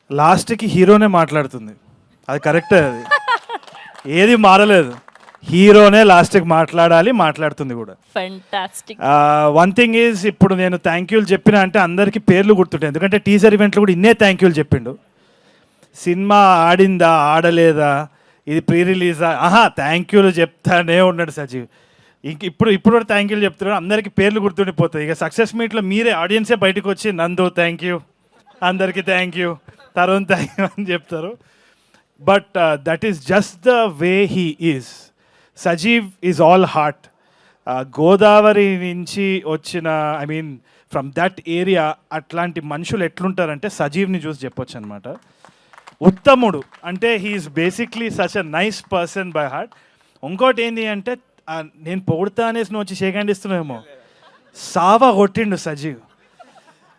లాస్ట్కి హీరోనే మాట్లాడుతుంది, అది కరెక్టే, అది ఏది మారలేదు. హీరోనే లాస్ట్కి మాట్లాడాలి, మాట్లాడుతుంది కూడా. ఫెంటాస్టిక్. వన్ థింగ్ ఈజ్, ఇప్పుడు నేను థ్యాంక్ యూలు చెప్పిన అంటే అందరికీ పేర్లు గుర్తుంటాయి, ఎందుకంటే టీజర్ ఈవెంట్లో కూడా ఇన్నే థ్యాంక్ యూలు చెప్పిండు. సినిమా ఆడిందా ఆడలేదా, ఇది ప్రీ రిలీజా, థ్యాంక్ యూలు చెప్తానే ఉన్నాడు సజీవ్. ఇప్పుడు కూడా థ్యాంక్ యూలు చెప్తున్నాడు, అందరికీ పేర్లు గుర్తుండిపోతాయి. ఇక సక్సెస్ మీట్లో మీరే ఆడియన్సే బయటకు వచ్చి నందు థ్యాంక్ యూ, అందరికీ thank you, Tarun thank you అని చెప్తారు. But that is just the way he is. Sajeev is all heart. Godavari నుంచి వచ్చిన, I mean from that area, అట్లాంటి మనుషులు ఎట్లుంటారంటే సజీవ్ని చూసి చెప్పొచ్చు అనమాట. ఉత్తముడు అంటే he is basically such a nice person by heart. ఇంకోటి ఏంటి అంటే, నేను పొగుడుతా అనేసి నువ్వు వచ్చి షేక్ హ్యాండ్ ఇస్తున్నావేమో, సావా కొట్టిండు సజీవ్.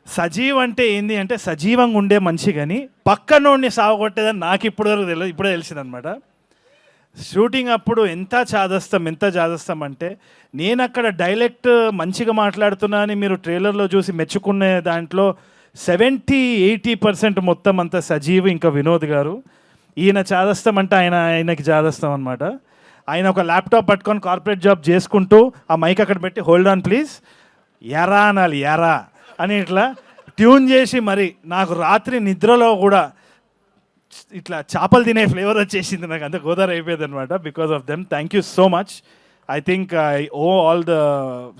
సజీవ్ అంటే ఏంది అంటే సజీవంగా ఉండే మనిషి, కానీ పక్కనోడిని సావ కొట్టేదని నాకు ఇప్పటివరకు తెలియదు, ఇప్పుడే తెలిసిందనమాట. షూటింగ్ అప్పుడు ఎంత చాదస్తాం అంటే, నేను అక్కడ డైలెక్ట్ మంచిగా మాట్లాడుతున్నా అని మీరు ట్రైలర్లో చూసి మెచ్చుకునే దాంట్లో 70-80% మొత్తం అంతా సజీవ్ ఇంకా వినోద్ గారు. ఈయన చాదస్తాం అంటే ఆయనకి చాదస్తాం అనమాట. ఆయన ఒక ల్యాప్టాప్ పట్టుకొని కార్పొరేట్ జాబ్ చేసుకుంటూ ఆ మైక్ అక్కడ పెట్టి హోల్డ్ ఆన్ ప్లీజ్, ఎరా అనాలి, ఎరా అని ఇట్లా ట్యూన్ చేసి, మరి నాకు రాత్రి నిద్రలో కూడా ఇట్లా చేపలు తినే ఫ్లేవర్ వచ్చేసింది, నాకు అంత గోదావరి అయిపోయింది అనమాట because of them. Thank you so much. I think I owe all the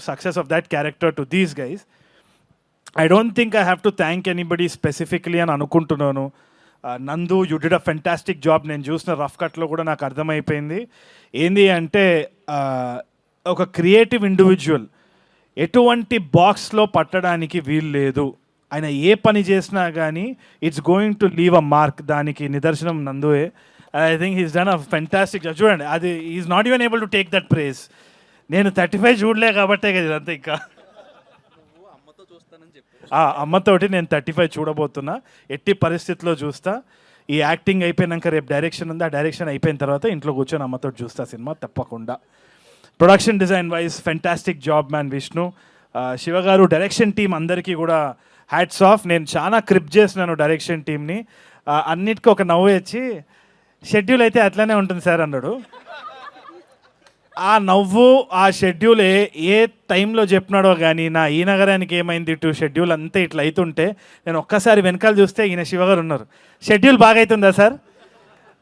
success of that character to these guys. I don't think I have to thank anybody specifically అని అనుకుంటున్నాను. Nandu, you did a fantastic job. నేను చూసిన rough కట్లో కూడా నాకు అర్థమైపోయింది ఏంది అంటే, ఒక క్రియేటివ్ ఇండివిజువల్ ఎటువంటి బాక్స్లో పట్టడానికి వీలు లేదు. ఆయన ఏ పని చేసినా కానీ it's going to leave a mark. దానికి నిదర్శనం నందువే. I think he's done a fantastic job. చూడండి, అది is not even able to take that praise. నేను 35 చూడలే కాబట్టే కదా ఇదంతా. ఇంకా అమ్మతోటి నేను 35 చూడబోతున్నా, ఎట్టి పరిస్థితిలో చూస్తా. ఈ యాక్టింగ్ అయిపోయినాక రేపు డైరెక్షన్ ఉంది, ఆ డైరెక్షన్ అయిపోయిన తర్వాత ఇంట్లో కూర్చొని అమ్మతో చూస్తా సినిమా తప్పకుండా. Production design wise fantastic job man Vishnu. Shiva గారు, డైరెక్షన్ టీం అందరికీ కూడా హ్యాట్స్ ఆఫ్. నేను చాలా క్రిప్ చేసినాను డైరెక్షన్ టీంని. అన్నిటికీ ఒక నవ్వు వచ్చి, షెడ్యూల్ అయితే అట్లానే ఉంటుంది సార్ అన్నాడు. ఆ నవ్వు, ఆ షెడ్యూల్ ఏ టైంలో చెప్పినాడో కానీ, నా ఈ నగరానికి ఏమైంది ఇటు షెడ్యూల్ అంతా ఇట్లా అవుతుంటే నేను ఒక్కసారి వెనకాల చూస్తే ఈయన శివగారు ఉన్నారు. షెడ్యూల్ బాగా అవుతుందా సార్,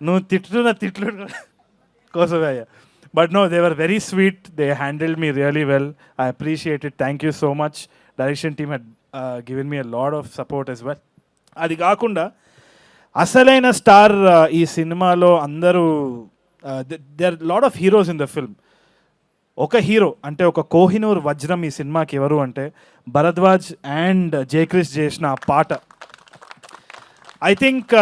నువ్వు తిట్లు కోసమే అయ్యా. But no, they were very sweet, they handled me really well. I appreciate it. Thank you so much. Direction team had given me a lot of support as well. అది కాకుండా అసలైన star ఈ సినిమాలో అందరూ, they are lot of heroes in the film. ఒక hero అంటే ఒక కోహినూర్ వజ్రం ఈ సినిమాకి ఎవరు అంటే భరద్వాజ్ అండ్ జయక్రిష్ చేసిన ఆ పాట. ఐ థింక్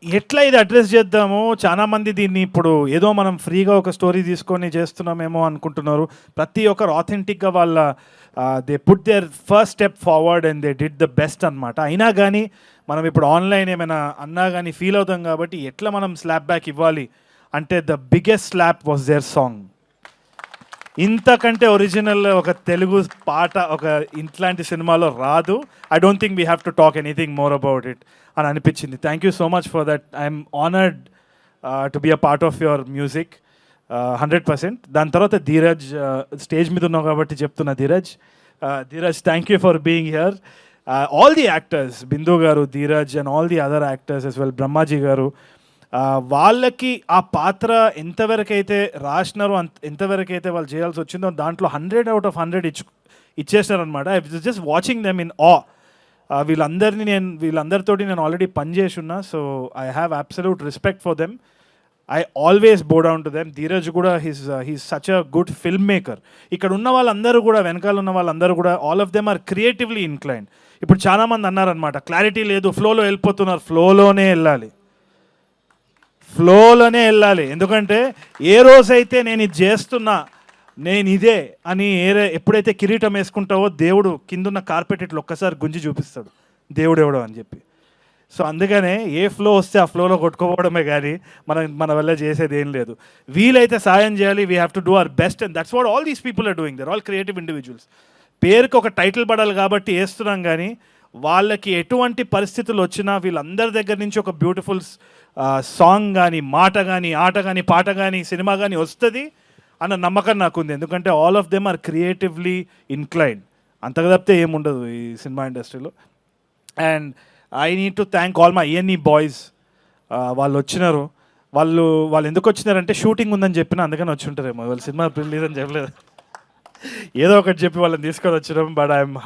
ఎట్లా ఇది అడ్రస్ చేద్దామో, చాలామంది దీన్ని ఇప్పుడు ఏదో మనం ఫ్రీగా ఒక స్టోరీ తీసుకొని చేస్తున్నామేమో అనుకుంటున్నారు. ప్రతి ఒక్కరు ఆథెంటిక్గా వాళ్ళ they put their first step forward and they did the best అనమాట. అయినా కానీ మనం ఇప్పుడు ఆన్లైన్ ఏమైనా అన్నా కానీ ఫీల్ అవుతాం కాబట్టి ఎట్లా మనం స్లాప్ బ్యాక్ ఇవ్వాలి అంటే, the biggest slap was their song. ఇంతకంటే ఒరిజినల్ ఒక తెలుగు పాట ఒక ఇట్లాంటి సినిమాలో రాదు. I don't think we have to talk anything more about it అని అనిపించింది. Thank you so much for that. I'm honoured to be a part of your music 100%. దాని తర్వాత ధీరజ్, స్టేజ్ మీద ఉన్నావు కాబట్టి చెప్తున్నా, Dheeraj thank you for being here. All the actors, Bindu garu, Dheeraj and all the other actors as well, Brahmaji గారు, వాళ్ళకి ఆ పాత్ర ఎంతవరకైతే రాసినారో ఎంతవరకైతే వాళ్ళు చేయాల్సి వచ్చిందో దాంట్లో 100 out of 100 ఇచ్చేసినారనమాట. I was just watching them in awe. వీళ్ళందరితోటి నేను ఆల్రెడీ పనిచేసి ఉన్నా, so I have absolute respect for them. I always bow down to them. Dheeraj కూడా he's such a good film maker. ఇక్కడ ఉన్న వాళ్ళందరూ కూడా, వెనకాల ఉన్న వాళ్ళందరూ కూడా, all of them are creatively inclined. ఇప్పుడు చాలామంది అన్నారనమాట క్లారిటీ లేదు, ఫ్లోలో వెళ్ళిపోతున్నారు. ఫ్లోలోనే వెళ్ళాలి. ఎందుకంటే ఏ రోజైతే నేను ఇది చేస్తున్నా, నేను ఇదే అని ఎప్పుడైతే కిరీటం వేసుకుంటావో దేవుడు కిందున్న కార్పెట్ ఇట్లా ఒక్కసారి గుంజి చూపిస్తాడు, దేవుడు ఎవడో అని చెప్పి. సో అందుకనే ఏ ఫ్లో వస్తే ఆ ఫ్లోలో కొట్టుకోవడమే కానీ మన వల్ల చేసేది ఏం లేదు. వీలైతే సాయం చేయాలి. We have to do our best and that's what all these people are doing. They're all creative individuals. పేరుకి ఒక టైటిల్ పడాలి కాబట్టి వేస్తున్నాం, కానీ వాళ్ళకి ఎటువంటి పరిస్థితులు వచ్చినా వీళ్ళందరి దగ్గర నుంచి ఒక బ్యూటిఫుల్ సాంగ్ కానీ మాట కానీ ఆట కానీ పాట కానీ సినిమా కానీ వస్తుంది అన్న నమ్మకం నాకు ఉంది. ఎందుకంటే all of them are creatively inclined. అంతగా తప్పితే ఏముండదు ఈ సినిమా ఇండస్ట్రీలో. And I need to thank all my ENE boys. వాళ్ళు వచ్చినారు. వాళ్ళు ఎందుకు వచ్చినారంటే షూటింగ్ ఉందని చెప్పిన, అందుకని వచ్చి ఉంటారేమో. వాళ్ళు సినిమా రిలీజ్ అని చెప్పలేదు, ఏదో ఒకటి చెప్పి వాళ్ళని తీసుకొని వచ్చినాం. But I'm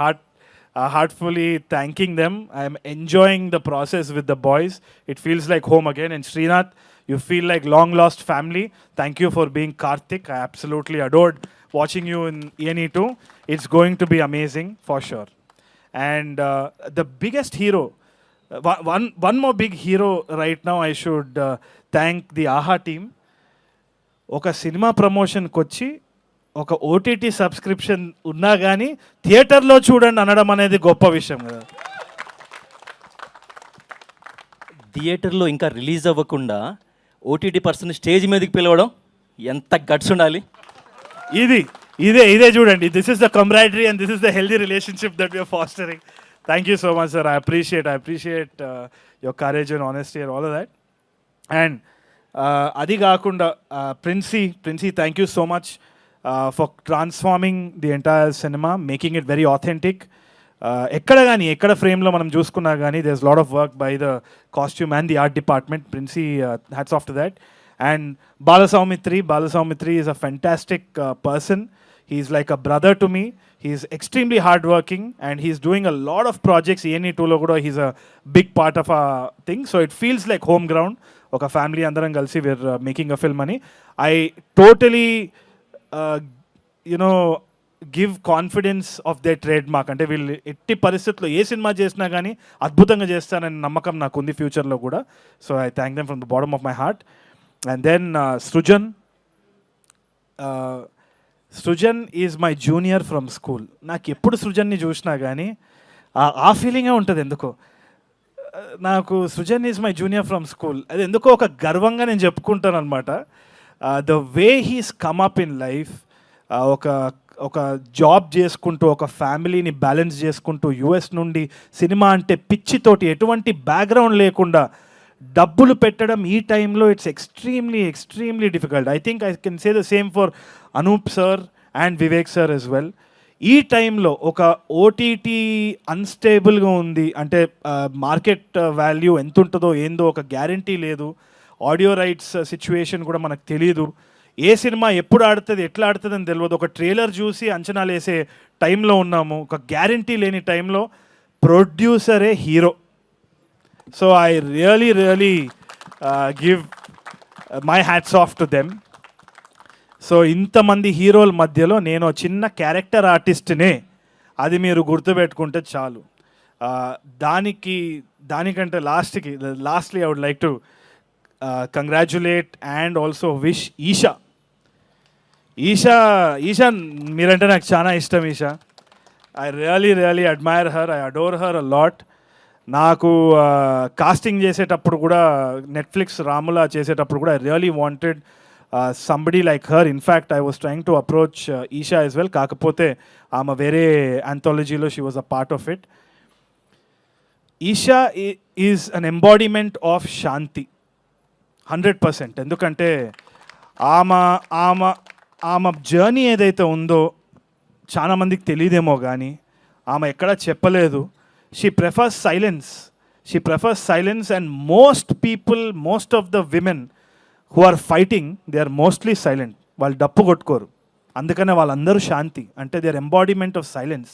heartfully thanking them. I'm enjoying the process with the boys. It feels like home again. And Srinath, you feel like long lost family. Thank you for being Karthik. I absolutely adored watching you in ENE 2. It's going to be amazing for sure. And the biggest hero, one more big hero right now, I should thank the AHA team. Oka cinema promotion kochi ఒక OTT subscription ఉన్నా కానీ థియేటర్లో చూడండి అనడం అనేది గొప్ప విషయం కదా. థియేటర్లో ఇంకా రిలీజ్ అవ్వకుండా OTT పర్సన్ స్టేజ్ మీదకి పిలవడం ఎంత గట్స్ ఉండాలి. ఇదే చూడండి. This is the camaraderie and this is the healthy relationship that we are fostering. Thank you so much, sir. I appreciate your courage and honesty and all of that. And అది కాకుండా princi thank you so much for transforming the entire cinema, making it very authentic. ఎక్కడ ఫ్రేమ్లో మనం చూసుకున్నా కానీ there's a lot of work by the costume and the art department. Princey, hats off to that. And Balasaumitri is a fantastic person. He's like a brother to me. He's extremely hardworking and he's doing a lot of projects. ENE 2 lo kuda he's a big part of our thing. So it feels like home ground. Oka family andaram kalsi we're making a film ani. I totally give confidence of they trade mark. అంటే వీళ్ళు ఎట్టి పరిస్థితుల్లో ఏ cinema చేసినా కానీ అద్భుతంగా చేస్తానని నమ్మకం నాకు ఉంది ఫ్యూచర్లో కూడా. So I thank them from the bottom of my heart. And then Srujan is my junior from school. నాకు ఎప్పుడు సృజన్ని చూసినా కానీ ఆ ఫీలింగే ఉంటుంది ఎందుకో. నాకు Srujan is my junior from school, అది ఎందుకో ఒక గర్వంగా నేను చెప్పుకుంటాను అనమాట. The way he's come up in life, ఒక జాబ్ చేసుకుంటూ ఒక ఫ్యామిలీని బ్యాలెన్స్ చేసుకుంటూ US నుండి సినిమా అంటే పిచ్చితోటి ఎటువంటి బ్యాక్గ్రౌండ్ లేకుండా డబ్బులు పెట్టడం ఈ టైంలో it's extremely difficult. I think I can say the same for Anup sir and Vivek sir as well. ఈ టైంలో ఒక OTT అన్స్టేబుల్గా ఉంది అంటే మార్కెట్ వాల్యూ ఎంత ఉంటుందో ఏందో ఒక గ్యారంటీ లేదు. ఆడియో రైట్స్ సిచ్యువేషన్ కూడా మనకు తెలియదు. ఏ సినిమా ఎప్పుడు ఆడుతుంది ఎట్లా ఆడుతుంది అని తెలియదు. ఒక ట్రైలర్ చూసి అంచనాలు వేసే టైంలో ఉన్నాము. ఒక గ్యారంటీ లేని టైంలో ప్రొడ్యూసరే hero. So I really give my hats off to them. So ఇంతమంది హీరోల మధ్యలో నేను చిన్న క్యారెక్టర్ ఆర్టిస్ట్నే, అది మీరు గుర్తుపెట్టుకుంటే చాలు. దానికంటే lastly I would like to congratulate and also wish Esha మీరంటే నాకు చాలా ఇష్టం. Esha, I really admire her, I adore her a lot. నాకు కాస్టింగ్ చేసేటప్పుడు కూడా నెట్ఫ్లిక్స్ రాములా చేసేటప్పుడు కూడా I really wanted somebody like her. In fact I was trying to approach Esha as well. కాకపోతే ఆమె వేరే ఆంథాలజీలో she was a part of it. Esha is an embodiment of Shanti 100%. ఎందుకంటే ఆమె జర్నీ ఏదైతే ఉందో చాలామందికి తెలియదేమో కానీ ఆమె ఎక్కడా చెప్పలేదు. She prefers silence and most of the women who are fighting they are mostly silent. వాళ్ళు డప్పు కొట్టుకోరు, అందుకనే వాళ్ళందరూ శాంతి. అంటే they are embodiment of silence.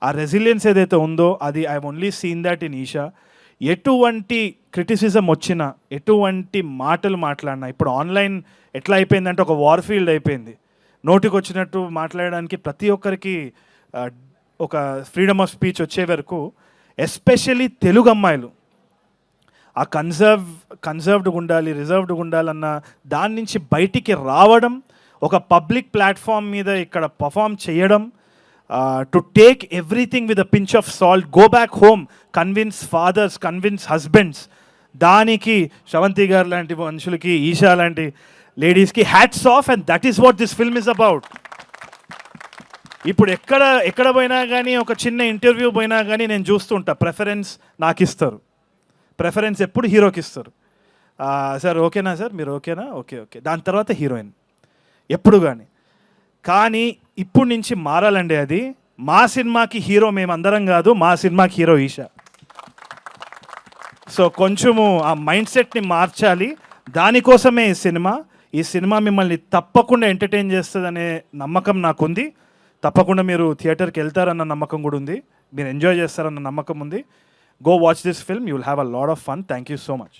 ఆ రెసిలియన్స్ ఏదైతే ఉందో అది I only seen that in Esha. ఎటువంటి క్రిటిసిజం వచ్చినా, ఎటువంటి మాటలు మాట్లాడినా, ఇప్పుడు ఆన్లైన్ ఎట్లా అయిపోయిందంటే ఒక వార్ ఫీల్డ్ అయిపోయింది. నోటికి వచ్చినట్టు మాట్లాడడానికి ప్రతి ఒక్కరికి ఒక ఫ్రీడమ్ ఆఫ్ స్పీచ్ వచ్చే వరకు, ఎస్పెషల్లీ తెలుగు అమ్మాయిలు ఆ కన్సర్వ్డ్గా ఉండాలి, రిజర్వ్డ్గా ఉండాలన్న దాని నుంచి బయటికి రావడం, ఒక పబ్లిక్ ప్లాట్ఫామ్ మీద ఇక్కడ పర్ఫామ్ చేయడం, to take everything with a pinch of salt, go back home, convince fathers, convince husbands. దానికి శ్రవంతి గారు లాంటి మనుషులకి, ఈషా లాంటి లేడీస్కి hats off. And that is what this film is about. ఇప్పుడు ఎక్కడ పోయినా కానీ ఒక చిన్న ఇంటర్వ్యూ పోయినా కానీ నేను చూస్తుంటా ప్రెఫరెన్స్ నాకు ఇస్తారు. ప్రెఫరెన్స్ ఎప్పుడు హీరోకి ఇస్తారు. సార్ ఓకేనా సార్, మీరు ఓకేనా, ఓకే ఓకే, దాని తర్వాత హీరోయిన్ ఎప్పుడు కానీ ఇప్పుడు నుంచి మారాలండి అది. మా సినిమాకి హీరో మేమందరం కాదు, మా సినిమాకి హీరో ఈషా. సో కొంచెము ఆ మైండ్ సెట్ని మార్చాలి. దానికోసమే ఈ సినిమా మిమ్మల్ని తప్పకుండా ఎంటర్టైన్ చేస్తుందనే నమ్మకం నాకుంది. తప్పకుండా మీరు థియేటర్కి వెళ్తారన్న నమ్మకం కూడా ఉంది. మీరు ఎంజాయ్ చేస్తారన్న నమ్మకం ఉంది. Go watch this film, you will have a lot of fun. Thank you so much.